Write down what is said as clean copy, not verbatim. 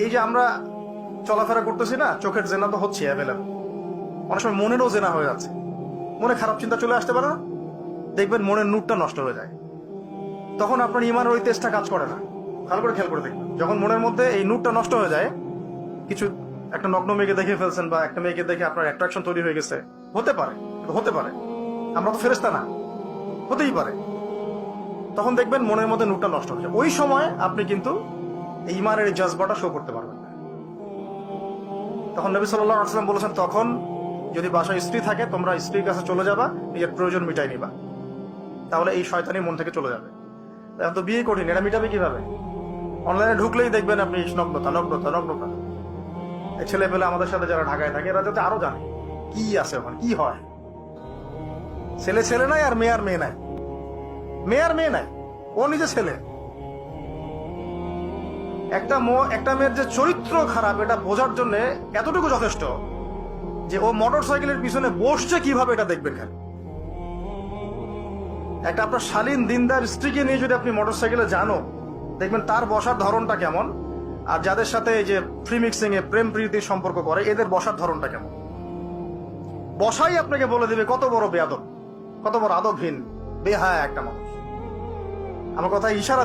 এই যে আমরা চলাফেরা করতেছি না, চোখের জেনা তো হচ্ছে অ্যাভেলেবল, অনেক সময় মনেরও জেনা হয়ে যাচ্ছে। মনে খারাপ চিন্তা চলে আসতে পারে না, দেখবেন মনের নূরটা নষ্ট হয়ে যায়। তখন আপনার ইমানের ওই তেজটা কাজ করে না। ভালো করে খেয়াল করে দেখবেন, যখন মনের মধ্যে এই নূরটা নষ্ট হয়ে যায়, কিছু একটা নগ্ন মেয়েকে দেখে ফেলছেন বা একটা মেয়েকে দেখে আপনার অ্যাট্রাকশন তৈরি হয়ে গেছে, হতে পারে, হতে পারে, আমরা তো ফেরেশতা না, হতেই পারে। তখন দেখবেন মনের মধ্যে নূরটা নষ্ট হয়ে যায়। ওই সময় আপনি কিন্তু এই ইমানের এই জজবাটা শো করতে পারবেন না। তখন নবী সাল্লাল্লাহু আলাইহি ওয়াসাল্লাম বলেছেন, তখন যদি বাসায় স্ত্রী থাকে, তোমরা স্ত্রীর কাছে চলে যাবা, নিজের প্রয়োজন মিটাই নিবা, তাহলে এই শয়তানি মন থেকে চলে যাবে। এখন তো বিয়ে কঠিন, এটা মিটাবে কিভাবে? অনলাইনে ঢুকলেই দেখবেন আপনি নগ্নতা নগ্নতা নগ্নতা। এই ছেলে পেলে আমাদের সাথে যারা ঢাকায় থাকে, এরা যাতে আরো জানে কি আছে ওখানে, কি হয়। ছেলে ছেলে নাই আর মেয়ে নাই, মেয়ে আর মেয়ে নাই, ও নিজে ছেলে। একটা মেয়ের যে চরিত্র খারাপ, এটা বোঝার জন্য এতটুকু যথেষ্ট যে ও মোটর সাইকেলের পিছনে বসছে কিভাবে, এটা দেখবেন। খালি একটা আপনার শালীন দিনদার স্ত্রীকে নিয়ে যদি আপনি মোটর সাইকেলে জানো, দেখবেন তার বসার ধরনটা কেমন। আর যাদের সাথে এই যে ফ্রি মিক্সিং এ প্রেম প্রীতির সম্পর্ক করে, এদের বসার ধরনটা কেমন, বসাই আপনাকে বলে দিবে কত বড় বেয়াদব, কত বড় আদবহীন বেহায়া একটা মানুষ। আমার কথা ইশারা